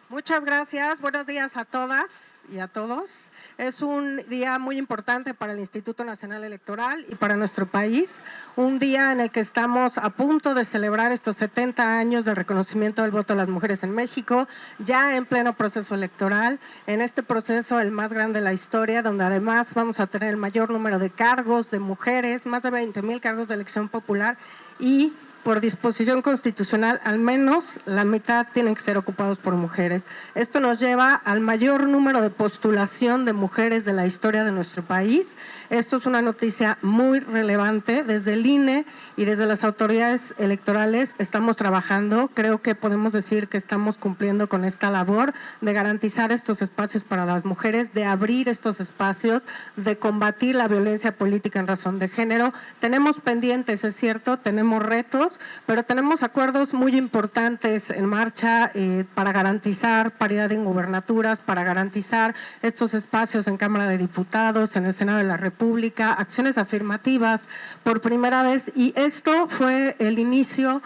Muchas gracias. Buenos días a todas y a todos. Es un día muy importante para el Instituto Nacional Electoral y para nuestro país. Un día en el que estamos a punto de celebrar estos 70 años de reconocimiento del voto de las mujeres en México, ya en pleno proceso electoral. En este proceso, el más grande de la historia, donde además vamos a tener el mayor número de cargos de mujeres, más de 20,000 cargos de elección popular y por disposición constitucional, al menos la mitad tienen que ser ocupados por mujeres. Esto nos lleva al mayor número de postulación de mujeres de la historia de nuestro país. Esto es una noticia muy relevante. Desde el INE y desde las autoridades electorales estamos trabajando. Creo que podemos decir que estamos cumpliendo con esta labor de garantizar estos espacios para las mujeres, de abrir estos espacios, de combatir la violencia política en razón de género. Tenemos pendientes, es cierto, tenemos retos, pero tenemos acuerdos muy importantes en marcha para garantizar paridad en gubernaturas, para garantizar estos espacios en Cámara de Diputados, en el Senado de la República, acciones afirmativas por primera vez, y esto fue el inicio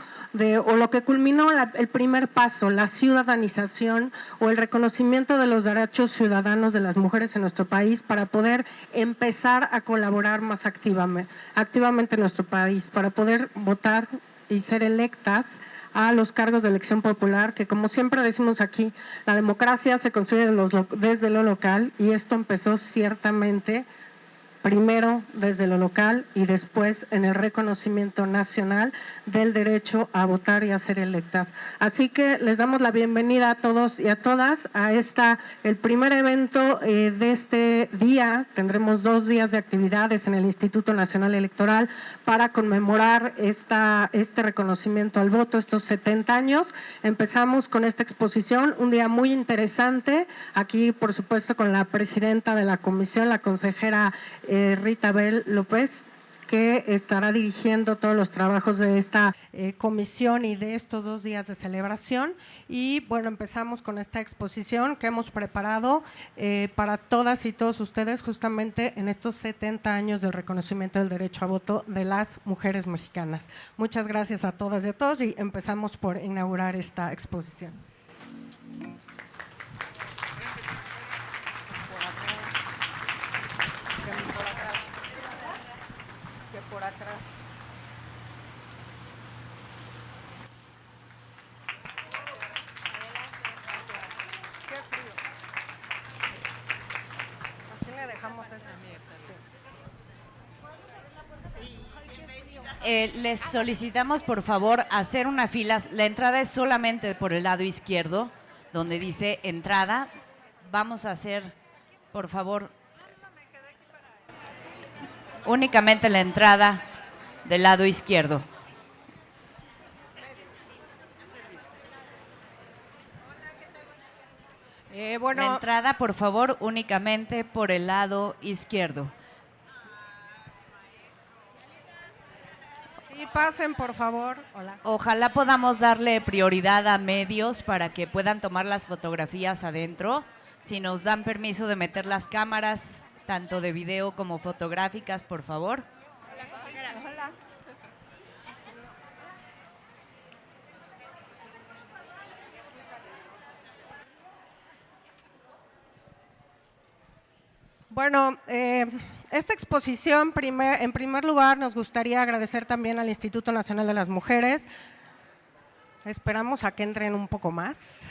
o lo que culminó el primer paso, la ciudadanización o el reconocimiento de los derechos ciudadanos de las mujeres en nuestro país para poder empezar a colaborar más activamente en nuestro país, para poder votar y ser electas a los cargos de elección popular, que como siempre decimos aquí, la democracia se construye desde lo local, y esto empezó ciertamente primero desde lo local y después en el reconocimiento nacional del derecho a votar y a ser electas. Así que les damos la bienvenida a todos y a todas a el primer evento de este día. Tendremos 2 días de actividades en el Instituto Nacional Electoral para conmemorar este reconocimiento al voto, estos 70 años. Empezamos con esta exposición, un día muy interesante, aquí por supuesto con la presidenta de la comisión, la consejera Rita Bel López, que estará dirigiendo todos los trabajos de esta comisión y de estos 2 días de celebración. Y bueno, empezamos con esta exposición que hemos preparado para todas y todos ustedes justamente en estos 70 años del reconocimiento del derecho a voto de las mujeres mexicanas. Muchas gracias a todas y a todos, y empezamos por inaugurar esta exposición. Por atrás. Qué frío. ¿A quién le dejamos esa? Les solicitamos por favor hacer una fila. La entrada es solamente por el lado izquierdo, donde dice entrada. Vamos a hacer, por favor, únicamente la entrada del lado izquierdo. Bueno, la entrada, por favor, únicamente por el lado izquierdo. Sí, pasen, por favor. Hola. Ojalá podamos darle prioridad a medios para que puedan tomar las fotografías adentro. Si nos dan permiso de meter las cámaras, tanto de video como fotográficas, por favor. Hola, consejera. Hola. Bueno, esta exposición, en primer lugar, nos gustaría agradecer también al Instituto Nacional de las Mujeres. Esperamos a que entren un poco más.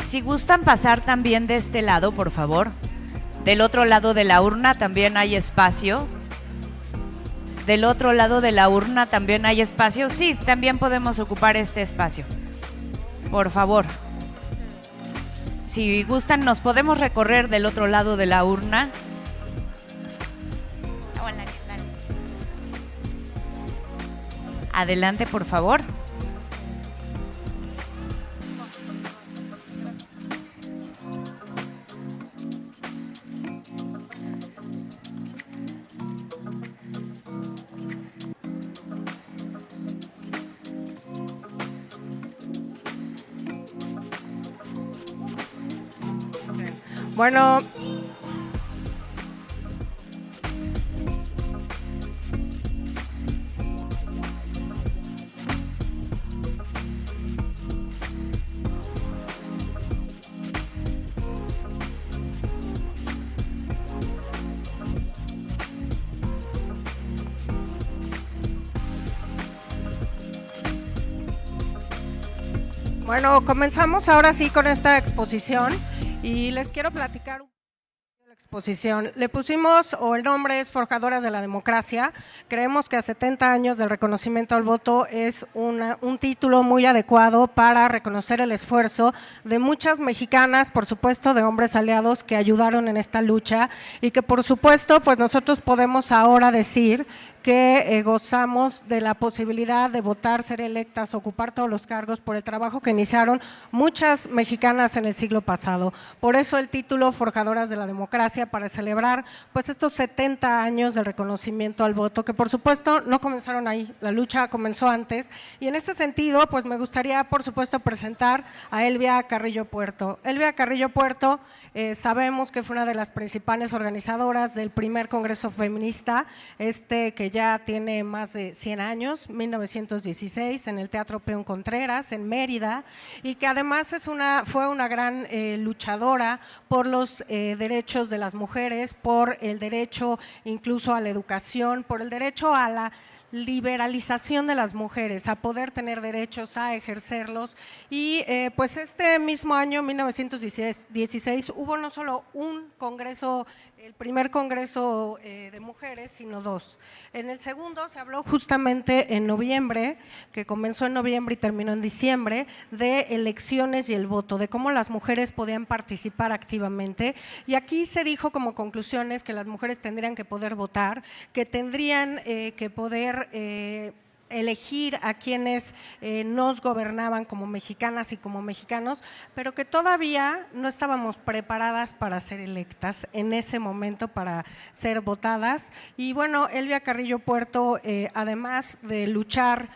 Si gustan pasar también de este lado, por favor. Del otro lado de la urna también hay espacio. Del otro lado de la urna también hay espacio. Sí, también podemos ocupar este espacio. Por favor. Si gustan, nos podemos recorrer del otro lado de la urna. Hola, ¿qué tal? Adelante, por favor. Bueno, comenzamos ahora sí con esta exposición y les quiero platicar un poco de la exposición. Le pusimos, o el nombre es Forjadoras de la Democracia. Creemos que a 70 años del reconocimiento al voto es un título muy adecuado para reconocer el esfuerzo de muchas mexicanas, por supuesto de hombres aliados que ayudaron en esta lucha y que por supuesto pues nosotros podemos ahora decir que gozamos de la posibilidad de votar, ser electas, ocupar todos los cargos por el trabajo que iniciaron muchas mexicanas en el siglo pasado. Por eso el título Forjadoras de la Democracia, para celebrar pues estos 70 años del reconocimiento al voto, que por supuesto no comenzaron ahí, la lucha comenzó antes. Y en este sentido pues me gustaría por supuesto presentar a Elvia Carrillo Puerto. Elvia Carrillo Puerto sabemos que fue una de las principales organizadoras del primer Congreso Feminista, que ya tiene más de 100 años, 1916, en el Teatro Peón Contreras, en Mérida, y que además fue una gran luchadora por los derechos de las mujeres, por el derecho incluso a la educación, por el derecho a la liberalización de las mujeres, a poder tener derechos, a ejercerlos. Y pues este mismo año, 1916, hubo no solo un congreso, el primer congreso de mujeres, sino dos. En el segundo se habló justamente en noviembre, que comenzó en noviembre y terminó en diciembre, de elecciones y el voto, de cómo las mujeres podían participar activamente. Y aquí se dijo como conclusiones que las mujeres tendrían que poder votar, que tendrían que poder elegir a quienes nos gobernaban como mexicanas y como mexicanos, pero que todavía no estábamos preparadas para ser electas en ese momento, para ser votadas. Y bueno, Elvia Carrillo Puerto, además de luchar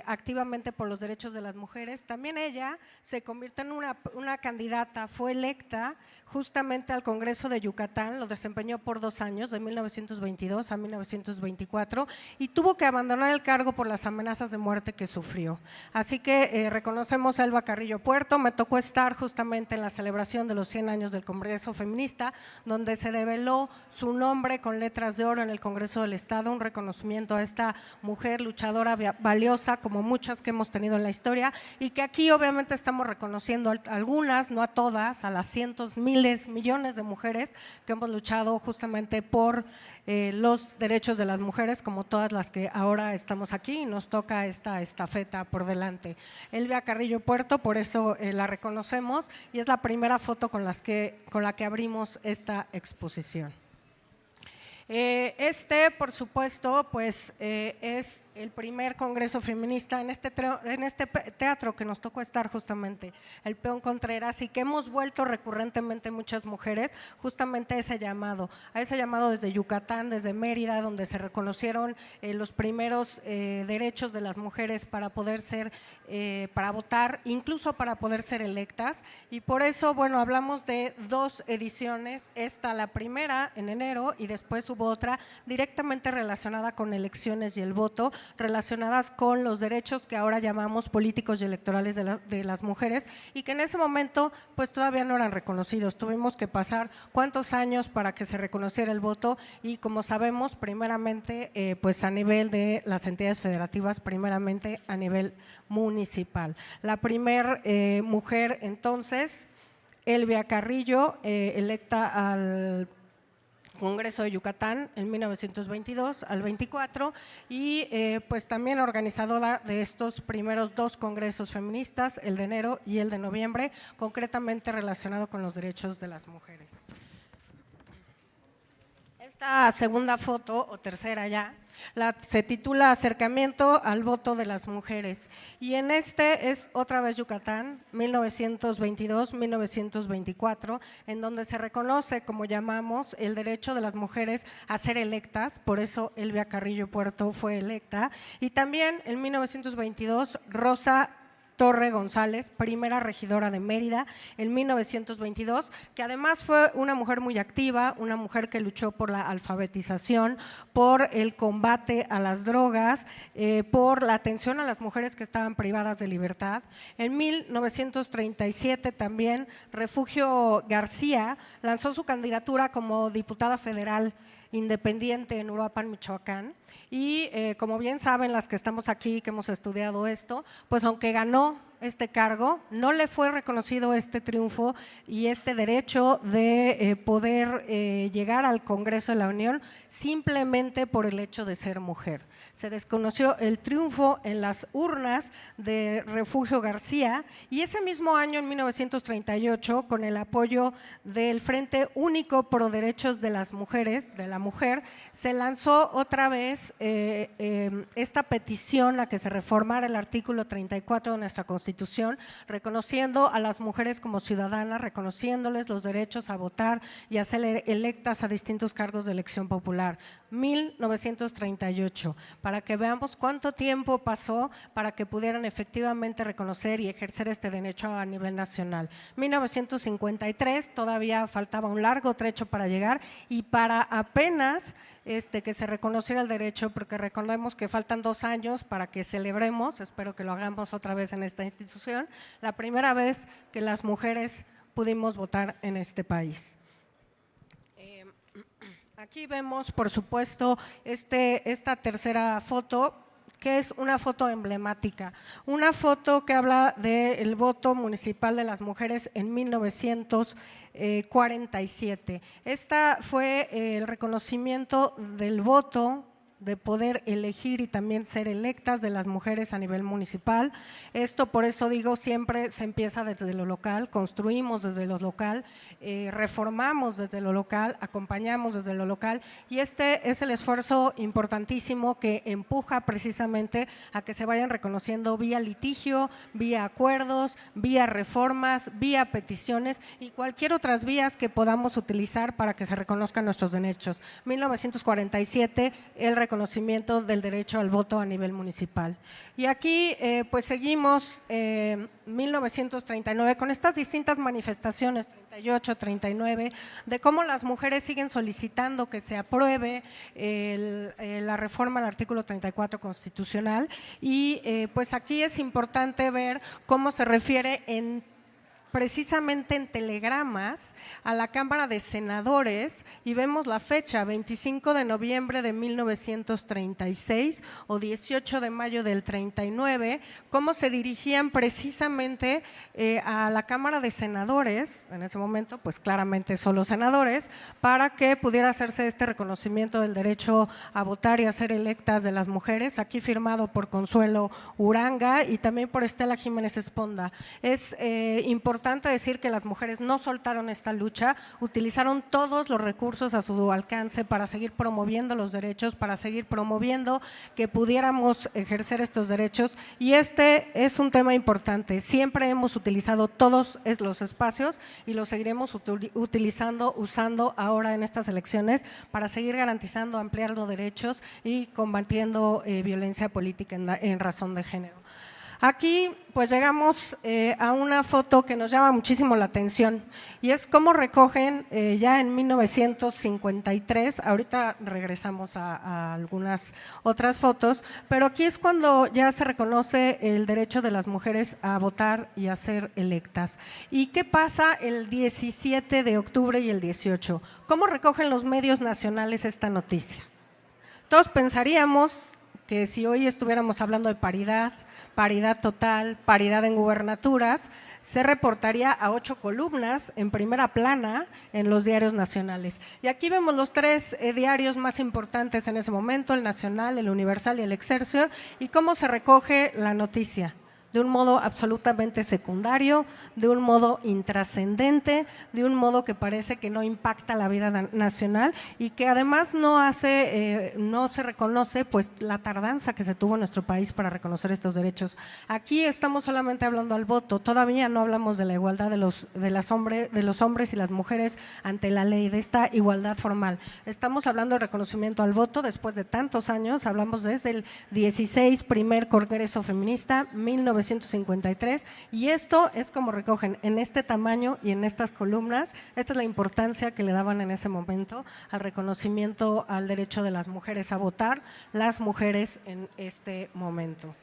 activamente por los derechos de las mujeres, también ella se convirtió en una candidata, fue electa justamente al Congreso de Yucatán, lo desempeñó por 2 años, de 1922 a 1924, y tuvo que abandonar el cargo por las amenazas de muerte que sufrió. Así que reconocemos a Elvia Carrillo Puerto. Me tocó estar justamente en la celebración de los 100 años del Congreso Feminista, donde se develó su nombre con letras de oro en el Congreso del Estado, un reconocimiento a esta mujer luchadora valiosa, como muchas que hemos tenido en la historia, y que aquí obviamente estamos reconociendo a algunas, no a todas, a las cientos, miles, millones de mujeres que hemos luchado justamente por los derechos de las mujeres, como todas las que ahora estamos aquí y nos toca esta estafeta por delante. Elvia Carrillo Puerto, por eso la reconocemos, y es la primera foto con la que abrimos esta exposición. Por supuesto, pues es el primer Congreso Feminista en este teatro que nos tocó estar justamente, el Peón Contreras, y que hemos vuelto recurrentemente muchas mujeres justamente a ese llamado desde Yucatán, desde Mérida, donde se reconocieron los primeros derechos de las mujeres para poder para votar, incluso para poder ser electas. Y por eso, bueno, hablamos de 2 ediciones, la primera en enero y después hubo otra directamente relacionada con elecciones y el voto, relacionadas con los derechos que ahora llamamos políticos y electorales de las mujeres y que en ese momento pues todavía no eran reconocidos. Tuvimos que pasar cuántos años para que se reconociera el voto y como sabemos, primeramente pues a nivel de las entidades federativas, primeramente a nivel municipal. La primer mujer entonces, Elvia Carrillo, electa al Congreso de Yucatán en 1922 al 24 y pues también organizadora de estos primeros 2 congresos feministas, el de enero y el de noviembre, concretamente relacionado con los derechos de las mujeres. Esta segunda foto, o tercera ya, se titula Acercamiento al voto de las mujeres y en este es otra vez Yucatán, 1922-1924, en donde se reconoce, como llamamos, el derecho de las mujeres a ser electas, por eso Elvia Carrillo Puerto fue electa, y también en 1922 Rosa Torre González, primera regidora de Mérida en 1922, que además fue una mujer muy activa, una mujer que luchó por la alfabetización, por el combate a las drogas, por la atención a las mujeres que estaban privadas de libertad. En 1937 también Refugio García lanzó su candidatura como diputada federal independiente en Uruapan, Michoacán, y como bien saben las que estamos aquí, que hemos estudiado esto, pues aunque ganó este cargo, no le fue reconocido este triunfo y este derecho de poder llegar al Congreso de la Unión simplemente por el hecho de ser mujer. Se desconoció el triunfo en las urnas de Refugio García y ese mismo año, en 1938, con el apoyo del Frente Único Pro Derechos de las Mujeres, de la mujer, se lanzó otra vez esta petición a que se reformara el artículo 34 de nuestra Constitución, reconociendo a las mujeres como ciudadanas, reconociéndoles los derechos a votar y a ser electas a distintos cargos de elección popular. 1938, para que veamos cuánto tiempo pasó para que pudieran efectivamente reconocer y ejercer este derecho a nivel nacional. 1953, todavía faltaba un largo trecho para llegar y para apenas que se reconociera el derecho, porque recordemos que faltan 2 años para que celebremos, espero que lo hagamos otra vez en esta institución, la primera vez que las mujeres pudimos votar en este país. Aquí vemos, por supuesto, esta tercera foto, que es una foto emblemática, una foto que habla del voto municipal de las mujeres en 1947. Esta fue el reconocimiento del voto, de poder elegir y también ser electas de las mujeres a nivel municipal. Esto, por eso digo, siempre se empieza desde lo local, construimos desde lo local, reformamos desde lo local, acompañamos desde lo local y este es el esfuerzo importantísimo que empuja precisamente a que se vayan reconociendo vía litigio, vía acuerdos, vía reformas, vía peticiones y cualquier otras vías que podamos utilizar para que se reconozcan nuestros derechos. 1947, el reconocimiento del derecho al voto a nivel municipal. Y aquí pues seguimos 1939 con estas distintas manifestaciones, 38, 39, de cómo las mujeres siguen solicitando que se apruebe la reforma al artículo 34 constitucional y pues aquí es importante ver cómo se refiere precisamente en telegramas a la Cámara de Senadores y vemos la fecha, 25 de noviembre de 1936 o 18 de mayo del 39, cómo se dirigían precisamente a la Cámara de Senadores, en ese momento pues claramente solo senadores, para que pudiera hacerse este reconocimiento del derecho a votar y a ser electas de las mujeres, aquí firmado por Consuelo Uranga y también por Estela Jiménez Esponda. Es importante decir que las mujeres no soltaron esta lucha, utilizaron todos los recursos a su alcance para seguir promoviendo los derechos, para seguir promoviendo que pudiéramos ejercer estos derechos y este es un tema importante. Siempre hemos utilizado todos los espacios y los seguiremos usando ahora en estas elecciones para seguir garantizando, ampliar los derechos y combatiendo violencia política en razón de género. Aquí pues llegamos a una foto que nos llama muchísimo la atención y es cómo recogen ya en 1953, ahorita regresamos a algunas otras fotos, pero aquí es cuando ya se reconoce el derecho de las mujeres a votar y a ser electas. ¿Y qué pasa el 17 de octubre y el 18? ¿Cómo recogen los medios nacionales esta noticia? Todos pensaríamos que si hoy estuviéramos hablando de paridad total, paridad en gubernaturas, se reportaría a 8 columnas en primera plana en los diarios nacionales. Y aquí vemos los 3 diarios más importantes en ese momento, el Nacional, el Universal y el Excelsior, y cómo se recoge la noticia. De un modo absolutamente secundario, de un modo intrascendente, de un modo que parece que no impacta la vida nacional y que además no se reconoce pues la tardanza que se tuvo en nuestro país para reconocer estos derechos. Aquí estamos solamente hablando al voto, todavía no hablamos de la igualdad de los hombres y las mujeres ante la ley, de esta igualdad formal. Estamos hablando de reconocimiento al voto después de tantos años, hablamos desde el 16 primer Congreso Feminista, 1953, y esto es como recogen en este tamaño y en estas columnas. Esta es la importancia que le daban en ese momento al reconocimiento al derecho de las mujeres a votar, las mujeres en este momento.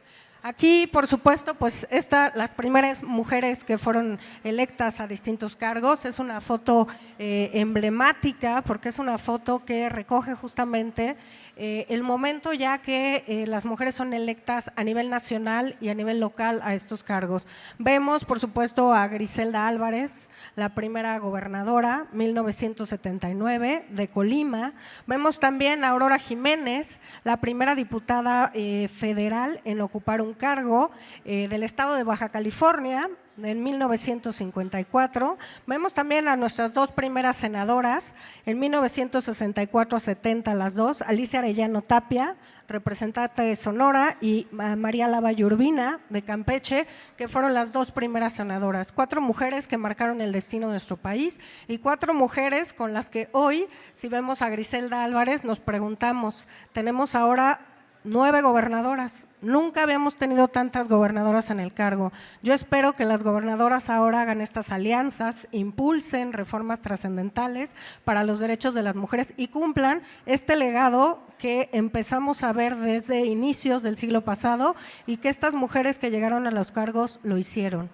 Aquí, por supuesto, pues las primeras mujeres que fueron electas a distintos cargos, es una foto emblemática porque es una foto que recoge justamente el momento ya que las mujeres son electas a nivel nacional y a nivel local a estos cargos. Vemos, por supuesto, a Griselda Álvarez, la primera gobernadora, 1979, de Colima. Vemos también a Aurora Jiménez, la primera diputada federal en ocupar un cargo del estado de Baja California, en 1954. Vemos también a nuestras 2 primeras senadoras, en 1964 a 70 las dos, Alicia Arellano Tapia, representante de Sonora, y María Lava Urbina, de Campeche, que fueron las 2 primeras senadoras. 4 mujeres que marcaron el destino de nuestro país y 4 mujeres con las que hoy, si vemos a Griselda Álvarez, nos preguntamos, tenemos ahora 9 gobernadoras. Nunca habíamos tenido tantas gobernadoras en el cargo. Yo espero que las gobernadoras ahora hagan estas alianzas, impulsen reformas trascendentales para los derechos de las mujeres y cumplan este legado que empezamos a ver desde inicios del siglo pasado y que estas mujeres que llegaron a los cargos lo hicieron.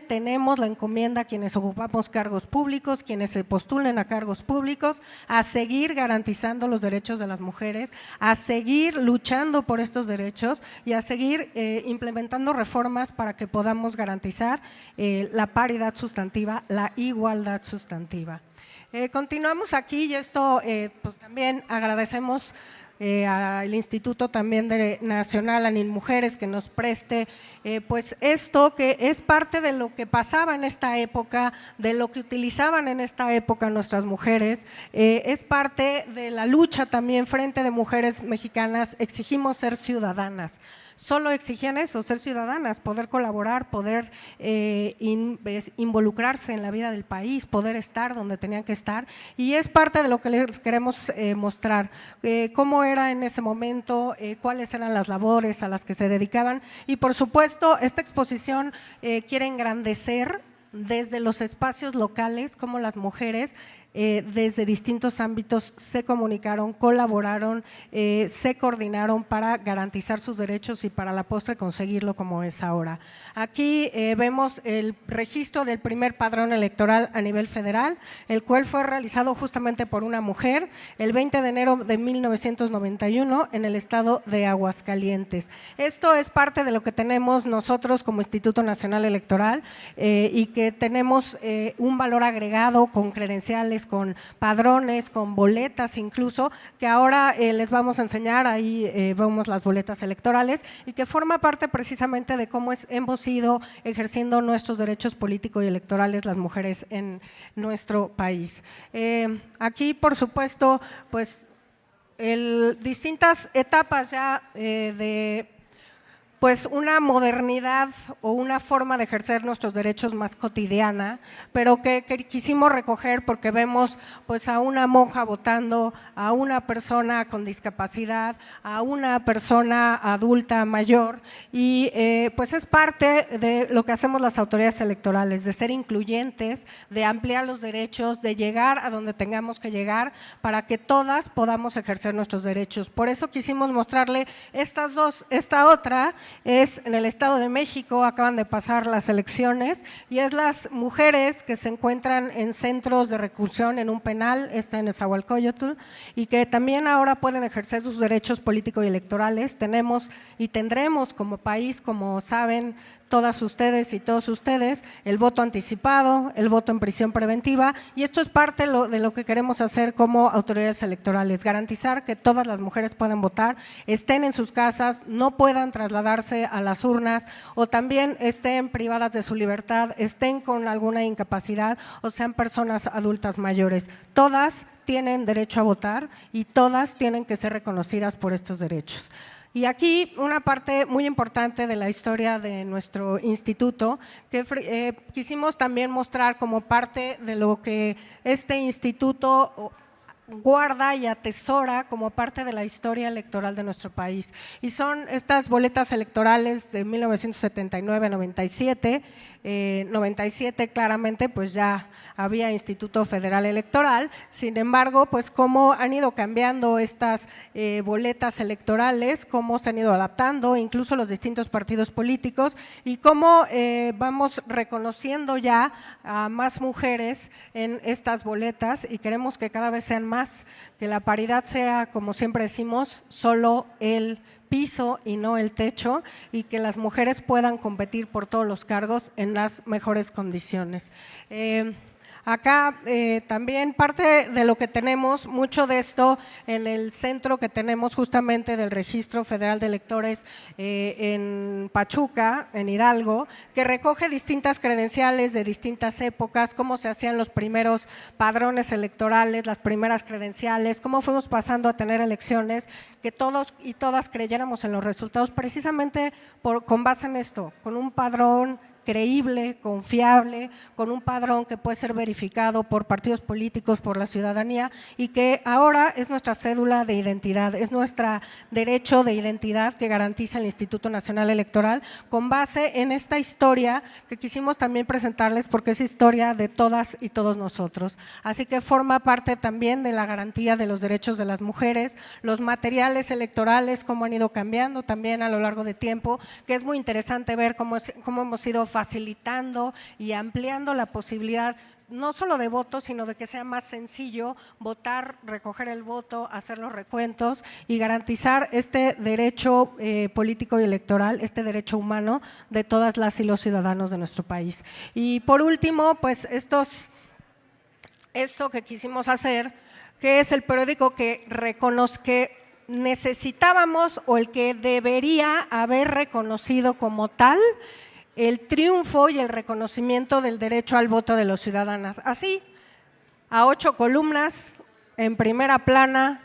Tenemos la encomienda quienes ocupamos cargos públicos, quienes se postulen a cargos públicos, a seguir garantizando los derechos de las mujeres, a seguir luchando por estos derechos y a seguir implementando reformas para que podamos garantizar la paridad sustantiva, la igualdad sustantiva. Continuamos aquí y esto pues también agradecemos al Instituto también Nacional ANIL Mujeres que nos preste pues esto que es parte de lo que pasaba en esta época, de lo que utilizaban en esta época nuestras mujeres, es parte de la lucha también frente de mujeres mexicanas. Exigimos ser ciudadanas. Solo exigían eso, ser ciudadanas, poder colaborar, poder involucrarse en la vida del país, poder estar donde tenían que estar, y es parte de lo que les queremos mostrar, cómo era en ese momento, cuáles eran las labores a las que se dedicaban, y por supuesto esta exposición quiere engrandecer desde los espacios locales, como las mujeres desde distintos ámbitos se comunicaron, colaboraron, se coordinaron para garantizar sus derechos y para la postre conseguirlo como es ahora. Aquí vemos el registro del primer padrón electoral a nivel federal, el cual fue realizado justamente por una mujer el 20 de enero de 1991 en el estado de Aguascalientes. Esto es parte de lo que tenemos nosotros como Instituto Nacional Electoral y que tenemos un valor agregado con credenciales, con padrones, con boletas incluso, que ahora les vamos a enseñar, ahí vemos las boletas electorales y que forma parte precisamente de cómo hemos ido ejerciendo nuestros derechos políticos y electorales las mujeres en nuestro país. Aquí, por supuesto, pues distintas etapas ya pues una modernidad o una forma de ejercer nuestros derechos más cotidiana, pero que quisimos recoger porque vemos pues a una monja votando, a una persona con discapacidad, a una persona adulta mayor y pues es parte de lo que hacemos las autoridades electorales, de ser incluyentes, de ampliar los derechos, de llegar a donde tengamos que llegar para que todas podamos ejercer nuestros derechos. Por eso quisimos mostrarle estas dos, esta otra es en el Estado de México, acaban de pasar las elecciones y es las mujeres que se encuentran en centros de reclusión en un penal, está en Nezahualcóyotl, y que también ahora pueden ejercer sus derechos políticos y electorales. Tenemos y tendremos como país, como saben todas ustedes y todos ustedes, el voto anticipado, el voto en prisión preventiva, y esto es parte de lo que queremos hacer como autoridades electorales, garantizar que todas las mujeres puedan votar, estén en sus casas, no puedan trasladarse a las urnas o también estén privadas de su libertad, estén con alguna incapacidad o sean personas adultas mayores. Todas tienen derecho a votar y todas tienen que ser reconocidas por estos derechos. Y aquí una parte muy importante de la historia de nuestro instituto que quisimos también mostrar como parte de lo que este instituto guarda y atesora como parte de la historia electoral de nuestro país. Y son estas boletas electorales de 1979-97, 97 claramente pues ya había Instituto Federal Electoral, sin embargo pues cómo han ido cambiando estas boletas electorales, cómo se han ido adaptando incluso los distintos partidos políticos y cómo vamos reconociendo ya a más mujeres en estas boletas y queremos que cada vez sean más, que la paridad sea, como siempre decimos, solo el piso y no el techo y que las mujeres puedan competir por todos los cargos en las mejores condiciones. Acá también parte de lo que tenemos, mucho de esto en el centro que tenemos justamente del Registro Federal de Electores en Pachuca, en Hidalgo, que recoge distintas credenciales de distintas épocas, cómo se hacían los primeros padrones electorales, las primeras credenciales, cómo fuimos pasando a tener elecciones, que todos y todas creyéramos en los resultados precisamente con base en esto, con un padrón creíble, confiable, con un padrón que puede ser verificado por partidos políticos, por la ciudadanía y que ahora es nuestra cédula de identidad, es nuestro derecho de identidad que garantiza el Instituto Nacional Electoral con base en esta historia que quisimos también presentarles porque es historia de todas y todos nosotros. Así que forma parte también de la garantía de los derechos de las mujeres, los materiales electorales, cómo han ido cambiando también a lo largo de tiempo, que es muy interesante ver cómo hemos ido facilitando y ampliando la posibilidad no solo de voto, sino de que sea más sencillo votar, recoger el voto, hacer los recuentos y garantizar este derecho político y electoral, este derecho humano de todas las y los ciudadanos de nuestro país. Y por último, pues esto que quisimos hacer, que es el periódico que necesitábamos o el que debería haber reconocido como tal el triunfo y el reconocimiento del derecho al voto de los ciudadanos. Así, a 8 columnas, en primera plana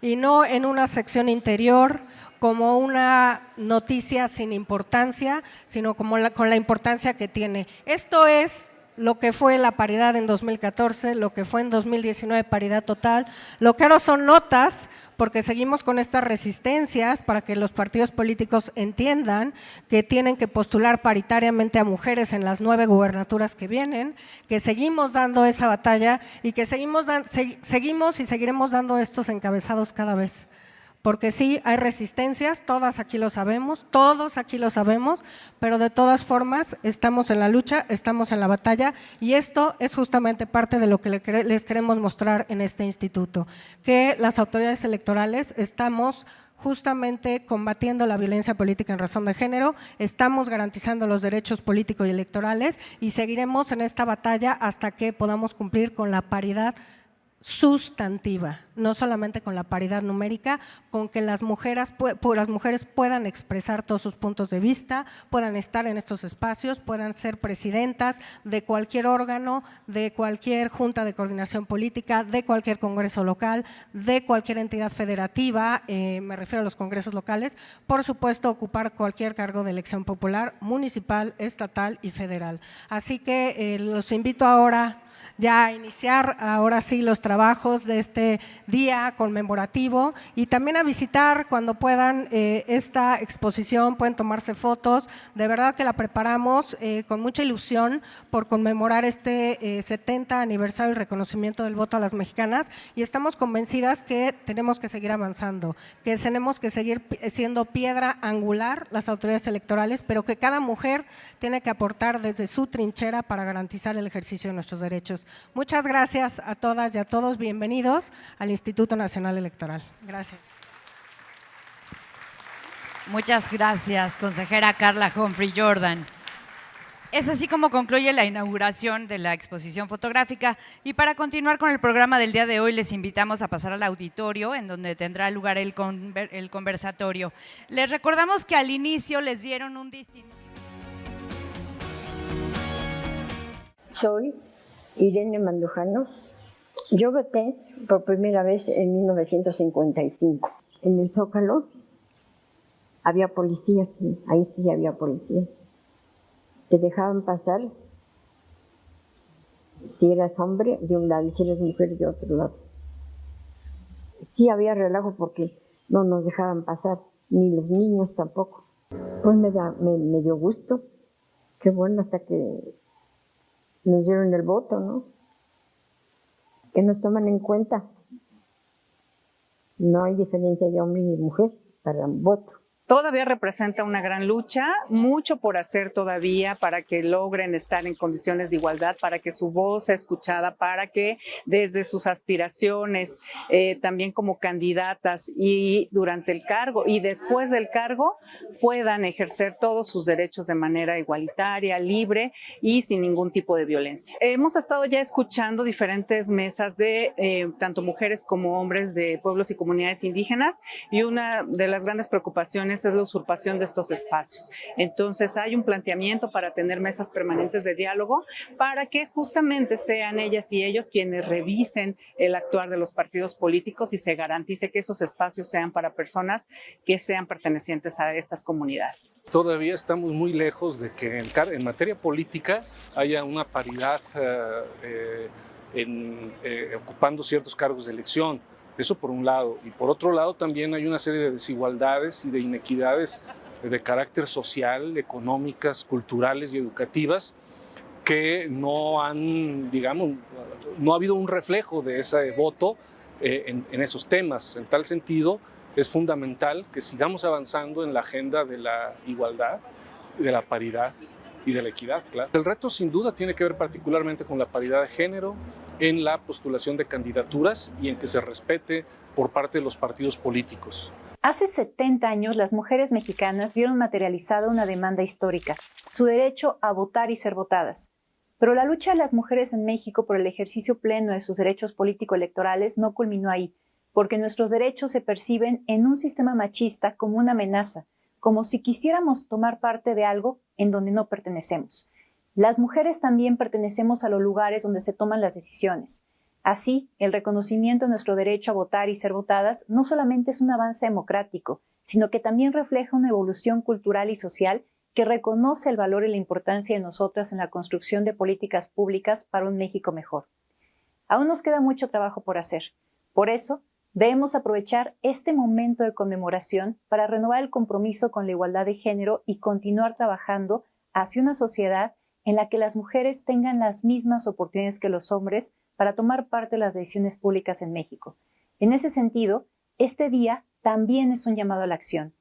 y no en una sección interior como una noticia sin importancia, sino como con la importancia que tiene. Esto es lo que fue la paridad en 2014, lo que fue en 2019 paridad total, lo que ahora son notas, porque seguimos con estas resistencias para que los partidos políticos entiendan que tienen que postular paritariamente a mujeres en las 9 gubernaturas que vienen, que seguimos dando esa batalla y que seguimos y seguiremos dando estos encabezados cada vez. Porque sí, hay resistencias, todas aquí lo sabemos, todos aquí lo sabemos, pero de todas formas estamos en la lucha, estamos en la batalla y esto es justamente parte de lo que les queremos mostrar en este instituto, que las autoridades electorales estamos justamente combatiendo la violencia política en razón de género, estamos garantizando los derechos políticos y electorales y seguiremos en esta batalla hasta que podamos cumplir con la paridad sustantiva, no solamente con la paridad numérica, con que las mujeres puedan expresar todos sus puntos de vista, puedan estar en estos espacios, puedan ser presidentas de cualquier órgano, de cualquier junta de coordinación política, de cualquier congreso local, de cualquier entidad federativa, me refiero a los congresos locales, por supuesto ocupar cualquier cargo de elección popular, municipal, estatal y federal. Así que los invito ahora ya a iniciar ahora sí los trabajos de este día conmemorativo y también a visitar cuando puedan esta exposición, pueden tomarse fotos. De verdad que la preparamos con mucha ilusión por conmemorar este 70 aniversario y reconocimiento del voto a las mexicanas, y estamos convencidas que tenemos que seguir avanzando, que tenemos que seguir siendo piedra angular las autoridades electorales, pero que cada mujer tiene que aportar desde su trinchera para garantizar el ejercicio de nuestros derechos. Muchas gracias a todas y a todos. Bienvenidos al Instituto Nacional Electoral. Gracias. Muchas gracias, consejera Carla Humphrey Jordan. Es así como concluye la inauguración de la exposición fotográfica, y para continuar con el programa del día de hoy les invitamos a pasar al auditorio en donde tendrá lugar el conversatorio. Les recordamos que al inicio les dieron un distintivo. Soy Irene Mandujano. Yo voté por primera vez en 1955. En el Zócalo había policías, ahí sí había policías. Te dejaban pasar si eras hombre de un lado y si eras mujer de otro lado. Sí había relajo porque no nos dejaban pasar, ni los niños tampoco. Pues me dio gusto. Qué bueno, hasta que nos dieron el voto, ¿no? Que nos toman en cuenta. No hay diferencia de hombre ni mujer para el voto. Todavía representa una gran lucha, mucho por hacer todavía para que logren estar en condiciones de igualdad, para que su voz sea escuchada, para que desde sus aspiraciones, también como candidatas y durante el cargo y después del cargo, puedan ejercer todos sus derechos de manera igualitaria, libre y sin ningún tipo de violencia. Hemos estado ya escuchando diferentes mesas de tanto mujeres como hombres de pueblos y comunidades indígenas, y una de las grandes preocupaciones es la usurpación de estos espacios. Entonces hay un planteamiento para tener mesas permanentes de diálogo para que justamente sean ellas y ellos quienes revisen el actuar de los partidos políticos y se garantice que esos espacios sean para personas que sean pertenecientes a estas comunidades. Todavía estamos muy lejos de que en materia política haya una paridad ocupando ciertos cargos de elección. Eso por un lado. Y por otro lado también hay una serie de desigualdades y de inequidades de carácter social, económicas, culturales y educativas que no han, digamos, no ha habido un reflejo de ese voto en esos temas. En tal sentido, es fundamental que sigamos avanzando en la agenda de la igualdad, de la paridad y de la equidad, claro. El reto sin duda tiene que ver particularmente con la paridad de género en la postulación de candidaturas y en que se respete por parte de los partidos políticos. Hace 70 años, las mujeres mexicanas vieron materializada una demanda histórica, su derecho a votar y ser votadas. Pero la lucha de las mujeres en México por el ejercicio pleno de sus derechos político-electorales no culminó ahí, porque nuestros derechos se perciben en un sistema machista como una amenaza, como si quisiéramos tomar parte de algo en donde no pertenecemos. Las mujeres también pertenecemos a los lugares donde se toman las decisiones. Así, el reconocimiento de nuestro derecho a votar y ser votadas no solamente es un avance democrático, sino que también refleja una evolución cultural y social que reconoce el valor y la importancia de nosotras en la construcción de políticas públicas para un México mejor. Aún nos queda mucho trabajo por hacer. Por eso, debemos aprovechar este momento de conmemoración para renovar el compromiso con la igualdad de género y continuar trabajando hacia una sociedad en la que las mujeres tengan las mismas oportunidades que los hombres para tomar parte de las decisiones públicas en México. En ese sentido, este día también es un llamado a la acción.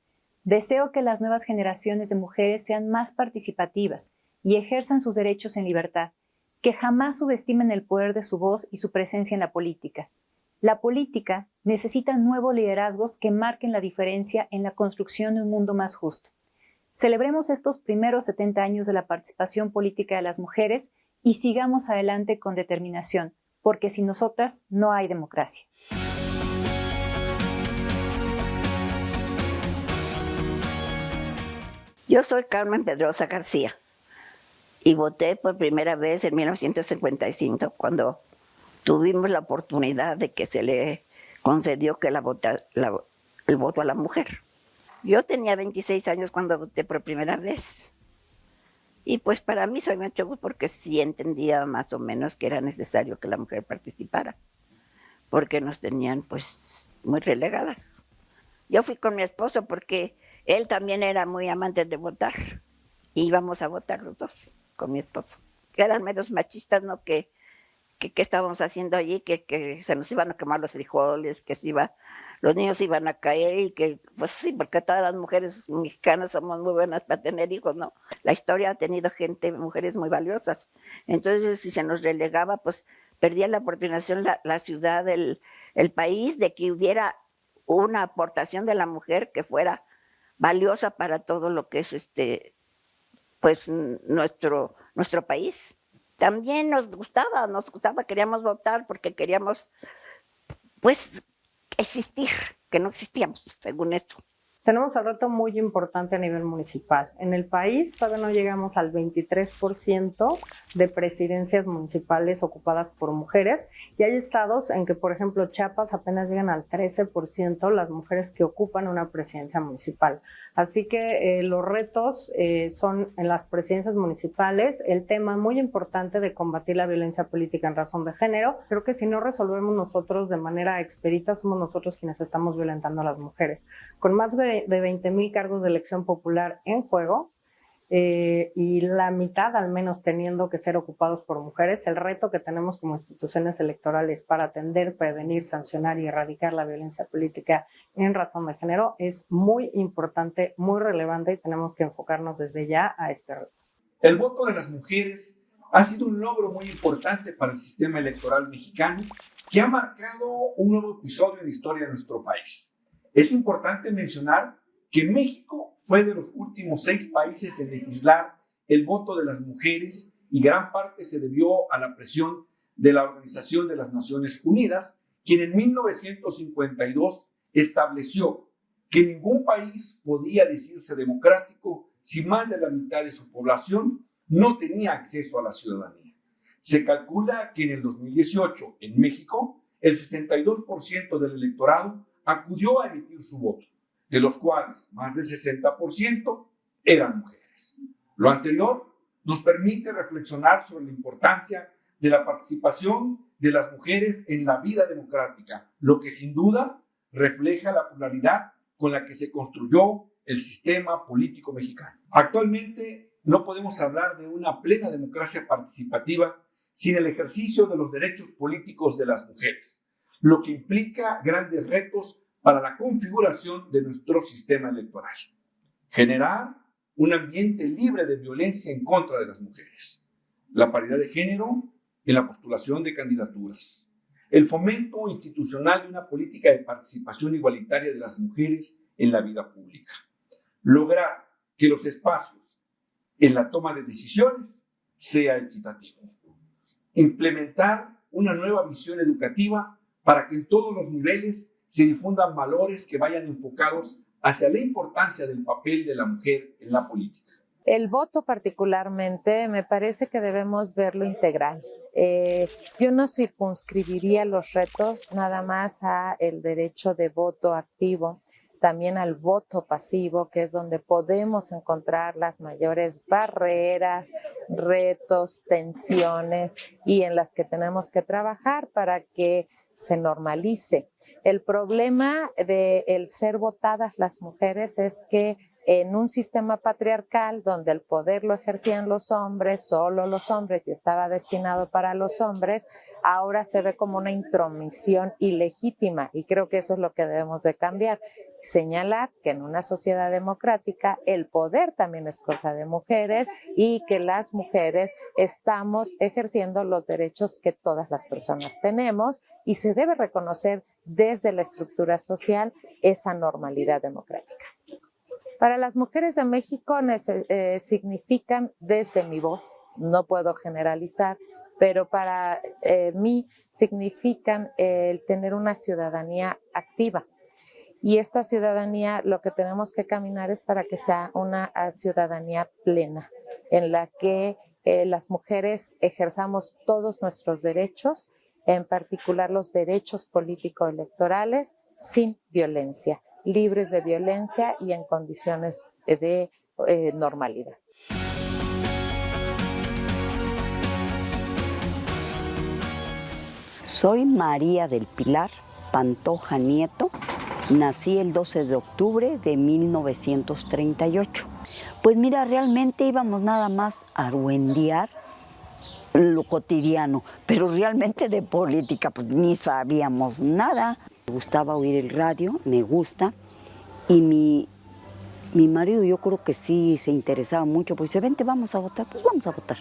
Deseo que las nuevas generaciones de mujeres sean más participativas y ejerzan sus derechos en libertad, que jamás subestimen el poder de su voz y su presencia en la política. La política necesita nuevos liderazgos que marquen la diferencia en la construcción de un mundo más justo. Celebremos estos primeros 70 años de la participación política de las mujeres y sigamos adelante con determinación, porque sin nosotras no hay democracia. Yo soy Carmen Pedrosa García y voté por primera vez en 1955, cuando tuvimos la oportunidad de que se le concedió que el voto a la mujer. Yo tenía 26 años cuando voté por primera vez. Y pues para mí se me chocó porque sí entendía más o menos que era necesario que la mujer participara, porque nos tenían pues muy relegadas. Yo fui con mi esposo porque él también era muy amante de votar. Y íbamos a votar los dos con mi esposo. Que eran medios machistas, ¿no? Que estábamos haciendo allí, que se nos iban a quemar los frijoles, los niños iban a caer y que, pues sí, porque todas las mujeres mexicanas somos muy buenas para tener hijos, ¿no? La historia ha tenido mujeres muy valiosas. Entonces, si se nos relegaba, pues perdía la oportunidad la ciudad, el país, de que hubiera una aportación de la mujer que fuera valiosa para todo lo que es pues nuestro país. También nos gustaba, queríamos votar porque queríamos pues existir, que no existíamos, según esto. Tenemos un reto muy importante a nivel municipal. En el país todavía no llegamos al 23% de presidencias municipales ocupadas por mujeres, y hay estados en que, por ejemplo, Chiapas apenas llegan al 13% las mujeres que ocupan una presidencia municipal. Así que los retos son en las presidencias municipales el tema muy importante de combatir la violencia política en razón de género. Creo que si no resolvemos nosotros de manera expedita, somos nosotros quienes estamos violentando a las mujeres. Con más de 20,000 cargos de elección popular en juego, y la mitad al menos teniendo que ser ocupados por mujeres, el reto que tenemos como instituciones electorales para atender, prevenir, sancionar y erradicar la violencia política en razón de género es muy importante, muy relevante, y tenemos que enfocarnos desde ya a este reto. El voto de las mujeres ha sido un logro muy importante para el sistema electoral mexicano, que ha marcado un nuevo episodio en la historia de nuestro país. Es importante mencionar que México fue de los últimos 6 países en legislar el voto de las mujeres, y gran parte se debió a la presión de la Organización de las Naciones Unidas, quien en 1952 estableció que ningún país podía decirse democrático si más de la mitad de su población no tenía acceso a la ciudadanía. Se calcula que en el 2018 en México el 62% del electorado acudió a emitir su voto, de los cuales más del 60% eran mujeres. Lo anterior nos permite reflexionar sobre la importancia de la participación de las mujeres en la vida democrática, lo que sin duda refleja la pluralidad con la que se construyó el sistema político mexicano. Actualmente no podemos hablar de una plena democracia participativa sin el ejercicio de los derechos políticos de las mujeres, lo que implica grandes retos para la configuración de nuestro sistema electoral. Generar un ambiente libre de violencia en contra de las mujeres, la paridad de género en la postulación de candidaturas, el fomento institucional de una política de participación igualitaria de las mujeres en la vida pública, lograr que los espacios en la toma de decisiones sea equitativo, implementar una nueva visión educativa para que en todos los niveles se difundan valores que vayan enfocados hacia la importancia del papel de la mujer en la política. El voto particularmente me parece que debemos verlo integral. Yo no circunscribiría los retos nada más a el derecho de voto activo, también al voto pasivo, que es donde podemos encontrar las mayores barreras, retos, tensiones, y en las que tenemos que trabajar para que se normalice. El problema de el ser votadas las mujeres es que en un sistema patriarcal donde el poder lo ejercían los hombres, solo los hombres, y estaba destinado para los hombres, ahora se ve como una intromisión ilegítima, y creo que eso es lo que debemos de cambiar. Señalar que en una sociedad democrática el poder también es cosa de mujeres, y que las mujeres estamos ejerciendo los derechos que todas las personas tenemos, y se debe reconocer desde la estructura social esa normalidad democrática. Para las mujeres de México significan, desde mi voz, no puedo generalizar, pero para mí significan el tener una ciudadanía activa. Y esta ciudadanía, lo que tenemos que caminar es para que sea una ciudadanía plena, en la que las mujeres ejerzamos todos nuestros derechos, en particular los derechos político-electorales, sin violencia, libres de violencia y en condiciones de normalidad. Soy María del Pilar Pantoja Nieto. Nací el 12 de octubre de 1938. Pues mira, realmente íbamos nada más a argüendear lo cotidiano, pero realmente de política pues ni sabíamos nada. Me gustaba oír el radio, me gusta, y mi marido yo creo que sí se interesaba mucho, pues dice, vente, vamos a votar, pues vamos a votar.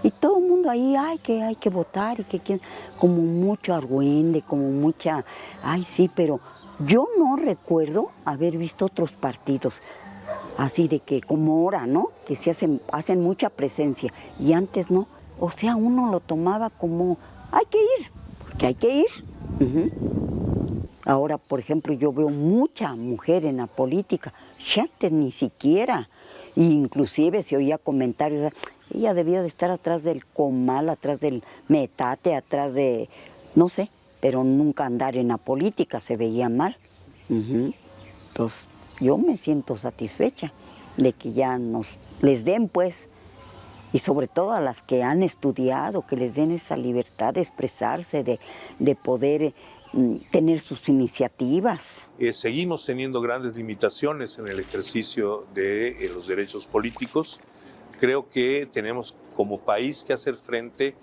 Y todo el mundo ahí, hay que votar, y que como mucho argüende, como mucha, sí, pero yo no recuerdo haber visto otros partidos, así de que como ahora, ¿no? Que se hacen mucha presencia, y antes no, o sea, uno lo tomaba como, hay que ir, porque hay que ir. Ahora, por ejemplo, yo veo mucha mujer en la política, antes ni siquiera, inclusive se oía comentarios, ella debía de estar atrás del comal, atrás del metate, atrás de, no sé, pero nunca andar en la política, se veía mal. Entonces, yo me siento satisfecha de que ya les den, pues, y sobre todo a las que han estudiado, que les den esa libertad de expresarse, de poder tener sus iniciativas. Seguimos teniendo grandes limitaciones en el ejercicio de los derechos políticos. Creo que tenemos como país que hacer frente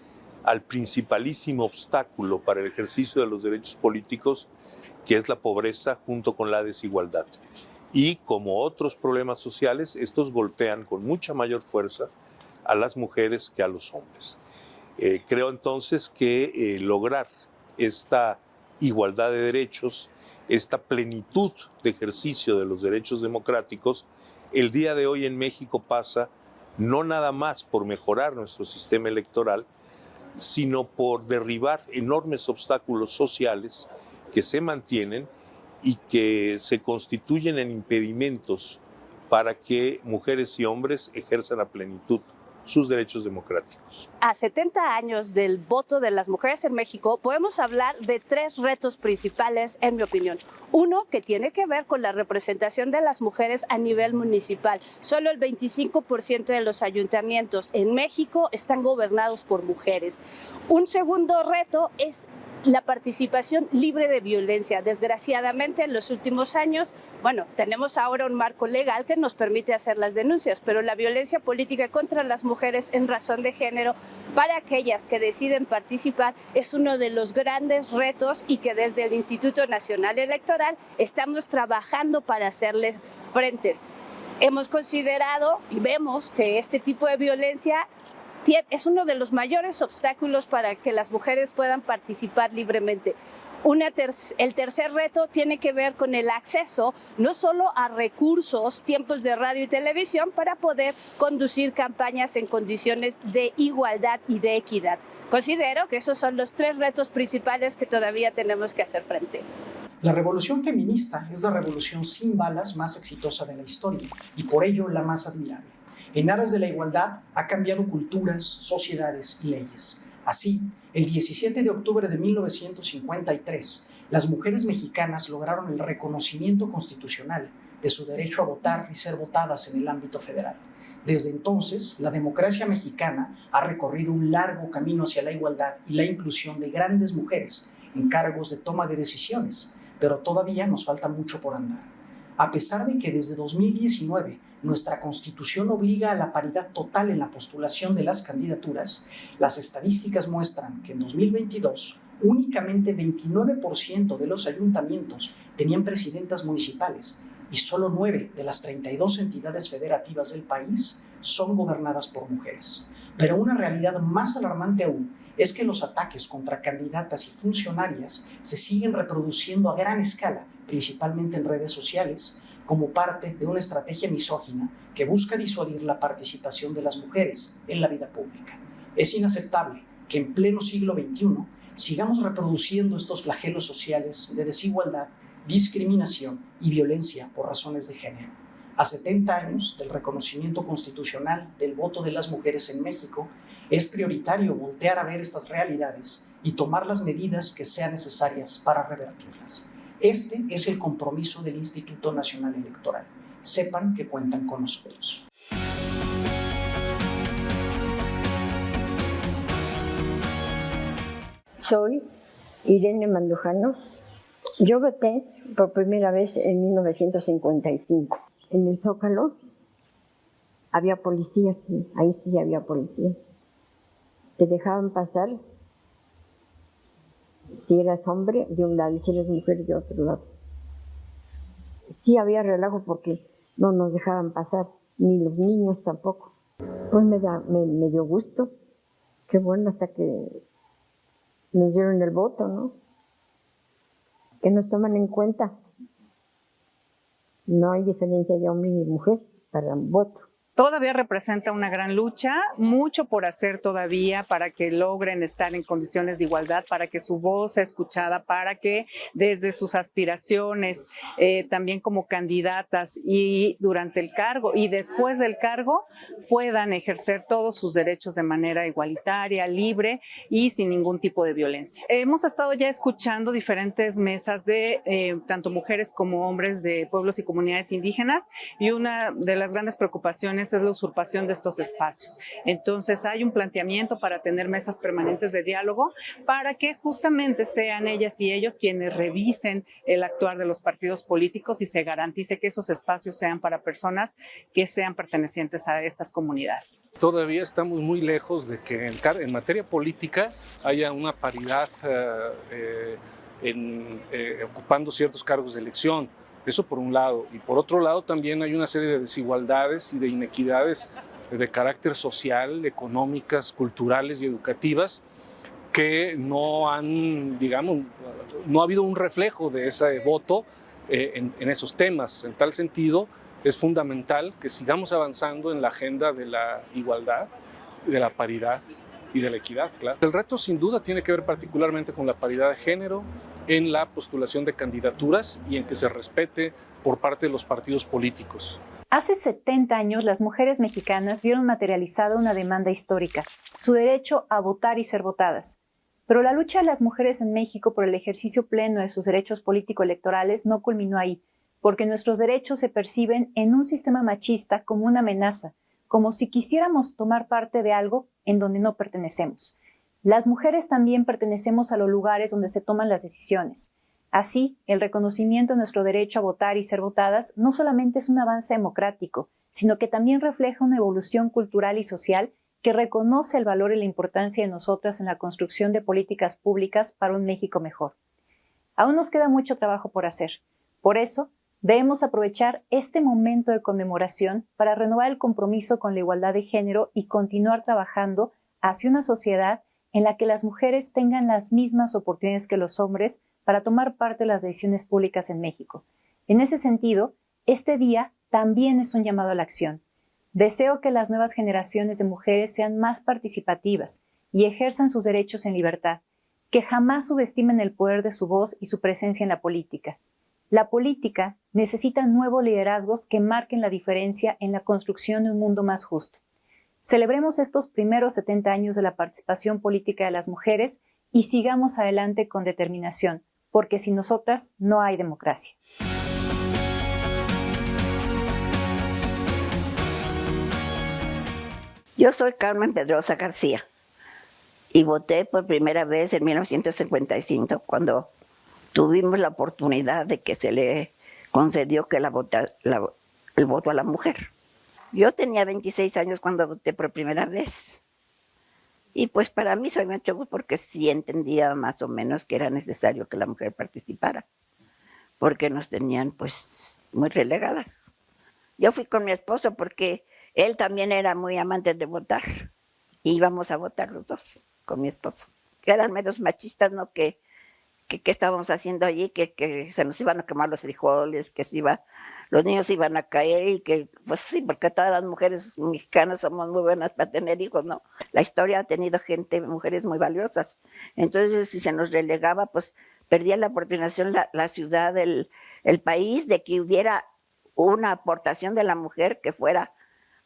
al principalísimo obstáculo para el ejercicio de los derechos políticos, que es la pobreza junto con la desigualdad. Y como otros problemas sociales, estos golpean con mucha mayor fuerza a las mujeres que a los hombres. Creo entonces que lograr esta igualdad de derechos, esta plenitud de ejercicio de los derechos democráticos, el día de hoy en México pasa no nada más por mejorar nuestro sistema electoral, sino por derribar enormes obstáculos sociales que se mantienen y que se constituyen en impedimentos para que mujeres y hombres ejerzan a plenitud sus derechos democráticos. A 70 años del voto de las mujeres en México, podemos hablar de 3 retos principales, en mi opinión. Uno, que tiene que ver con la representación de las mujeres a nivel municipal. Solo el 25% de los ayuntamientos en México están gobernados por mujeres. Un segundo reto es la participación libre de violencia. Desgraciadamente, en los últimos años, tenemos ahora un marco legal que nos permite hacer las denuncias, pero la violencia política contra las mujeres en razón de género, para aquellas que deciden participar, es uno de los grandes retos y que desde el Instituto Nacional Electoral estamos trabajando para hacerle frente. Hemos considerado y vemos que este tipo de violencia es uno de los mayores obstáculos para que las mujeres puedan participar libremente. El tercer reto tiene que ver con el acceso no solo a recursos, tiempos de radio y televisión para poder conducir campañas en condiciones de igualdad y de equidad. Considero que esos son los 3 retos principales que todavía tenemos que hacer frente. La revolución feminista es la revolución sin balas más exitosa de la historia y por ello la más admirable. En aras de la igualdad ha cambiado culturas, sociedades y leyes. Así, el 17 de octubre de 1953, las mujeres mexicanas lograron el reconocimiento constitucional de su derecho a votar y ser votadas en el ámbito federal. Desde entonces, la democracia mexicana ha recorrido un largo camino hacia la igualdad y la inclusión de grandes mujeres en cargos de toma de decisiones, pero todavía nos falta mucho por andar. A pesar de que desde 2019 nuestra Constitución obliga a la paridad total en la postulación de las candidaturas, las estadísticas muestran que en 2022 únicamente 29% de los ayuntamientos tenían presidentas municipales y solo 9 de las 32 entidades federativas del país son gobernadas por mujeres. Pero una realidad más alarmante aún es que los ataques contra candidatas y funcionarias se siguen reproduciendo a gran escala, principalmente en redes sociales, como parte de una estrategia misógina que busca disuadir la participación de las mujeres en la vida pública. Es inaceptable que en pleno siglo XXI sigamos reproduciendo estos flagelos sociales de desigualdad, discriminación y violencia por razones de género. A 70 años del reconocimiento constitucional del voto de las mujeres en México, es prioritario voltear a ver estas realidades y tomar las medidas que sean necesarias para revertirlas. Este es el compromiso del Instituto Nacional Electoral. Sepan que cuentan con nosotros. Soy Irene Mandujano. Yo voté por primera vez en 1955. En el Zócalo había policías, ahí sí había policías. Te dejaban pasar si eras hombre de un lado y si eras mujer de otro lado. Sí había relajo porque no nos dejaban pasar, ni los niños tampoco. Pues me dio gusto. Qué bueno, hasta que nos dieron el voto, ¿no? Que nos toman en cuenta. No hay diferencia de hombre ni mujer para un voto. Todavía representa una gran lucha, mucho por hacer todavía para que logren estar en condiciones de igualdad, para que su voz sea escuchada, para que desde sus aspiraciones, también como candidatas y durante el cargo y después del cargo, puedan ejercer todos sus derechos de manera igualitaria, libre y sin ningún tipo de violencia. Hemos estado ya escuchando diferentes mesas de tanto mujeres como hombres de pueblos y comunidades indígenas, y una de las grandes preocupaciones es la usurpación de estos espacios. Entonces hay un planteamiento para tener mesas permanentes de diálogo para que justamente sean ellas y ellos quienes revisen el actuar de los partidos políticos y se garantice que esos espacios sean para personas que sean pertenecientes a estas comunidades. Todavía estamos muy lejos de que en materia política haya una paridad ocupando ciertos cargos de elección. Eso por un lado. Y por otro lado también hay una serie de desigualdades y de inequidades de carácter social, económicas, culturales y educativas que no han, digamos, no ha habido un reflejo de ese voto en esos temas. En tal sentido, es fundamental que sigamos avanzando en la agenda de la igualdad, de la paridad y de la equidad, claro. El reto sin duda tiene que ver particularmente con la paridad de género, en la postulación de candidaturas y en que se respete por parte de los partidos políticos. Hace 70 años, las mujeres mexicanas vieron materializada una demanda histórica, su derecho a votar y ser votadas. Pero la lucha de las mujeres en México por el ejercicio pleno de sus derechos político-electorales no culminó ahí, porque nuestros derechos se perciben en un sistema machista como una amenaza, como si quisiéramos tomar parte de algo en donde no pertenecemos. Las mujeres también pertenecemos a los lugares donde se toman las decisiones. Así, el reconocimiento de nuestro derecho a votar y ser votadas no solamente es un avance democrático, sino que también refleja una evolución cultural y social que reconoce el valor y la importancia de nosotras en la construcción de políticas públicas para un México mejor. Aún nos queda mucho trabajo por hacer. Por eso, debemos aprovechar este momento de conmemoración para renovar el compromiso con la igualdad de género y continuar trabajando hacia una sociedad en la que las mujeres tengan las mismas oportunidades que los hombres para tomar parte de las decisiones públicas en México. En ese sentido, este día también es un llamado a la acción. Deseo que las nuevas generaciones de mujeres sean más participativas y ejerzan sus derechos en libertad, que jamás subestimen el poder de su voz y su presencia en la política. La política necesita nuevos liderazgos que marquen la diferencia en la construcción de un mundo más justo. Celebremos estos primeros 70 años de la participación política de las mujeres y sigamos adelante con determinación, porque sin nosotras no hay democracia. Yo soy Carmen Pedrosa García y voté por primera vez en 1955, cuando tuvimos la oportunidad de que se le concedió que el voto a la mujer. Yo tenía 26 años cuando voté por primera vez. Y pues para mí se me chocó porque sí entendía más o menos que era necesario que la mujer participara, porque nos tenían pues muy relegadas. Yo fui con mi esposo porque él también era muy amante de votar. Y íbamos a votar los dos con mi esposo. Que eran medios machistas, ¿no? Que estábamos haciendo allí, que se nos iban a quemar los frijoles, que se iba los niños iban a caer y que, pues sí, porque todas las mujeres mexicanas somos muy buenas para tener hijos, ¿no? La historia ha tenido mujeres muy valiosas. Entonces, si se nos relegaba, pues perdía la oportunidad la ciudad, el país, de que hubiera una aportación de la mujer que fuera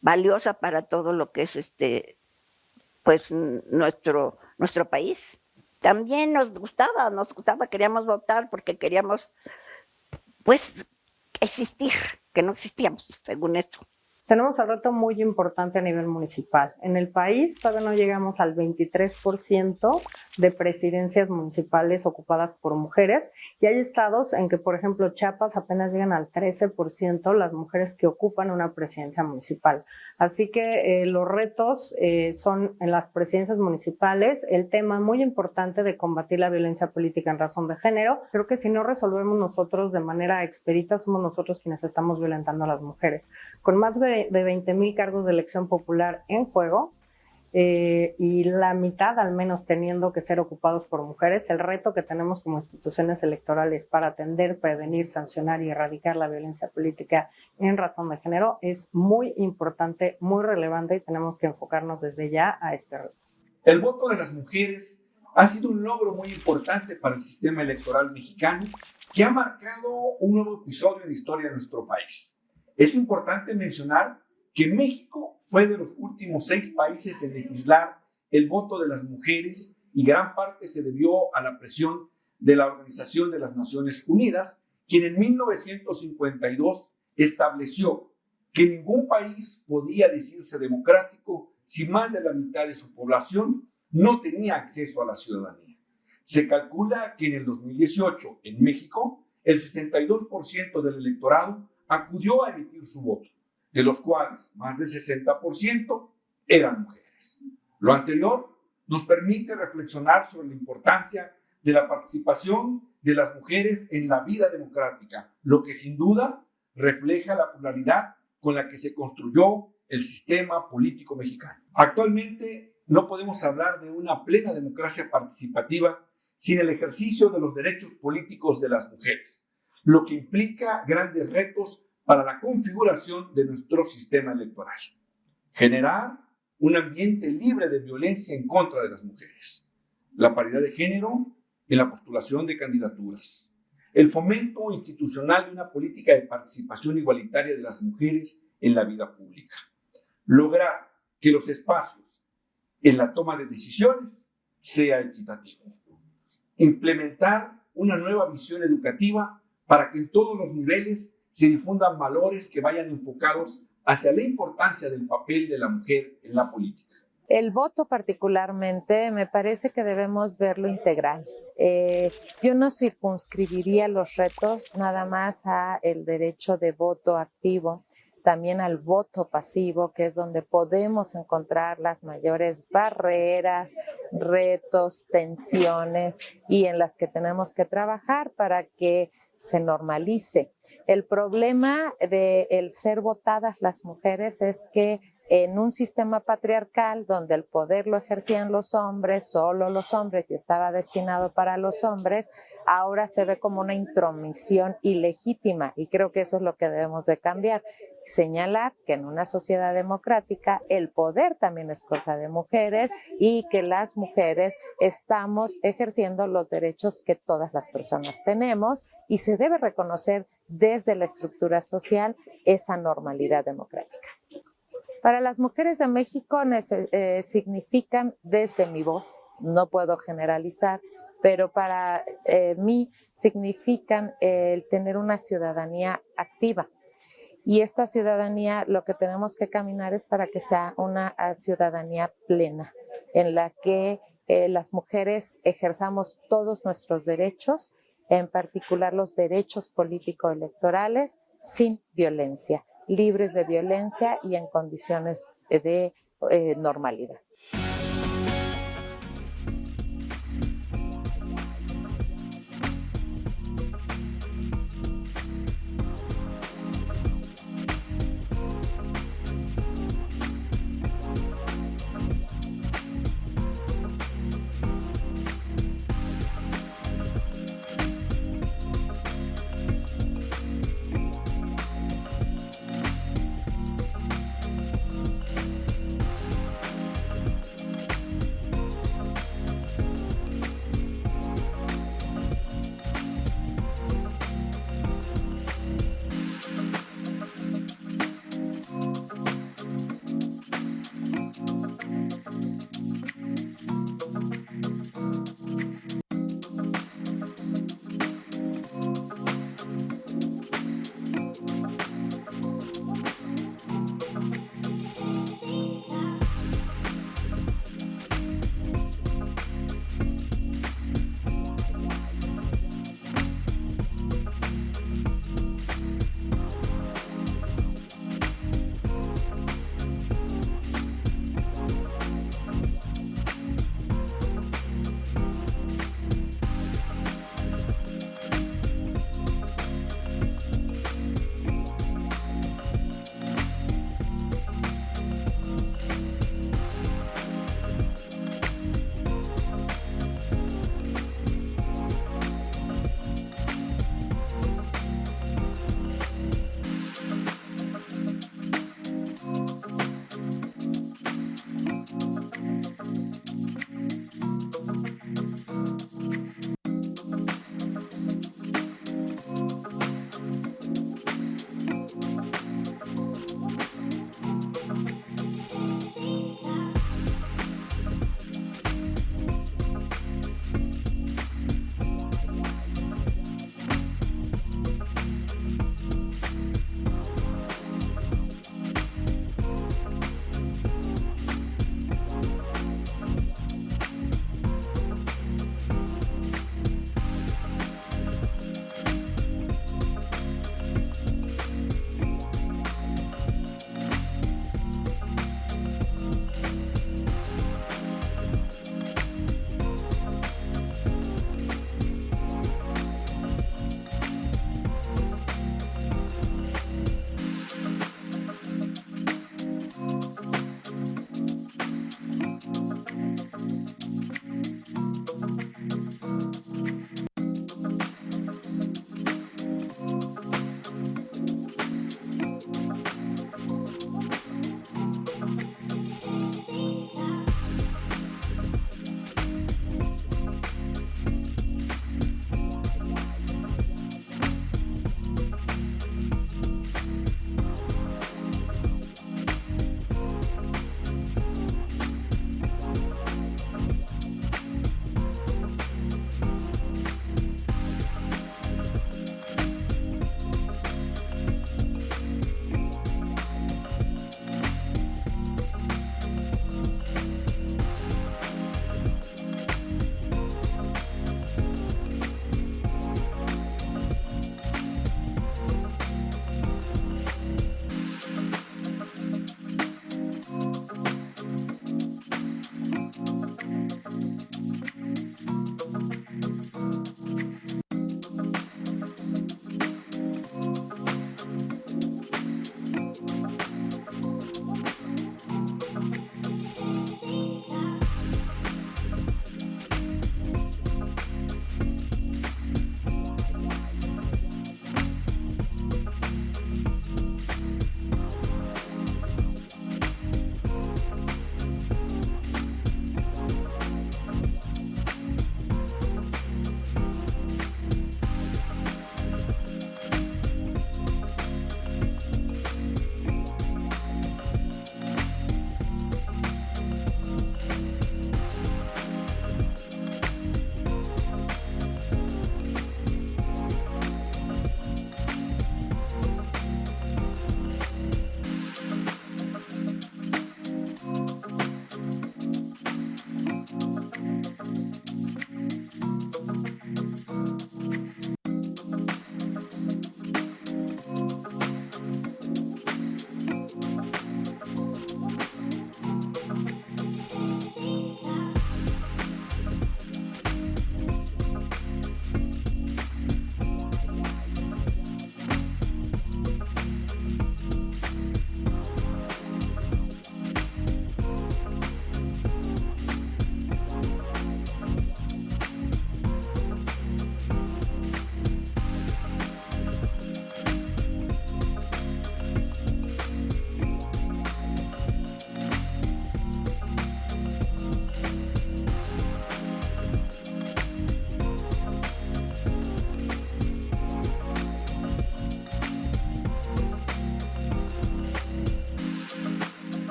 valiosa para todo lo que es pues nuestro país. También nos gustaba, queríamos votar porque queríamos, pues, existir, que no existíamos, según esto. Tenemos un reto muy importante a nivel municipal. En el país todavía no llegamos al 23% de presidencias municipales ocupadas por mujeres y hay estados en que, por ejemplo, Chiapas apenas llegan al 13% las mujeres que ocupan una presidencia municipal. Así que los retos son en las presidencias municipales el tema muy importante de combatir la violencia política en razón de género. Creo que si no resolvemos nosotros de manera expedita, somos nosotros quienes estamos violentando a las mujeres. Con más de 20,000 cargos de elección popular en juego y la mitad al menos teniendo que ser ocupados por mujeres, el reto que tenemos como instituciones electorales para atender, prevenir, sancionar y erradicar la violencia política en razón de género es muy importante, muy relevante y tenemos que enfocarnos desde ya a este reto. El voto de las mujeres ha sido un logro muy importante para el sistema electoral mexicano que ha marcado un nuevo episodio en la historia de nuestro país. Es importante mencionar que México fue de los últimos 6 países en legislar el voto de las mujeres y gran parte se debió a la presión de la Organización de las Naciones Unidas, quien en 1952 estableció que ningún país podía decirse democrático si más de la mitad de su población no tenía acceso a la ciudadanía. Se calcula que en el 2018, en México, el 62% del electorado acudió a emitir su voto, de los cuales más del 60% eran mujeres. Lo anterior nos permite reflexionar sobre la importancia de la participación de las mujeres en la vida democrática, lo que sin duda refleja la pluralidad con la que se construyó el sistema político mexicano. Actualmente no podemos hablar de una plena democracia participativa sin el ejercicio de los derechos políticos de las mujeres, lo que implica grandes retos para la configuración de nuestro sistema electoral. Generar un ambiente libre de violencia en contra de las mujeres, la paridad de género en la postulación de candidaturas, el fomento institucional de una política de participación igualitaria de las mujeres en la vida pública, lograr que los espacios en la toma de decisiones sea equitativo, implementar una nueva visión educativa para que en todos los niveles se difundan valores que vayan enfocados hacia la importancia del papel de la mujer en la política. El voto particularmente me parece que debemos verlo integral. Yo no circunscribiría los retos nada más a el derecho de voto activo, también al voto pasivo, que es donde podemos encontrar las mayores barreras, retos, tensiones y en las que tenemos que trabajar para que se normalice. El problema de el ser votadas las mujeres es que en un sistema patriarcal donde el poder lo ejercían los hombres, solo los hombres y estaba destinado para los hombres, ahora se ve como una intromisión ilegítima y creo que eso es lo que debemos de cambiar. Señalar que en una sociedad democrática el poder también es cosa de mujeres y que las mujeres estamos ejerciendo los derechos que todas las personas tenemos y se debe reconocer desde la estructura social esa normalidad democrática. Para las mujeres de México significan, desde mi voz, no puedo generalizar, pero para mí significan el tener una ciudadanía activa. Y esta ciudadanía, lo que tenemos que caminar es para que sea una ciudadanía plena, en la que las mujeres ejerzamos todos nuestros derechos, en particular los derechos político-electorales, sin violencia, libres de violencia y en condiciones de normalidad.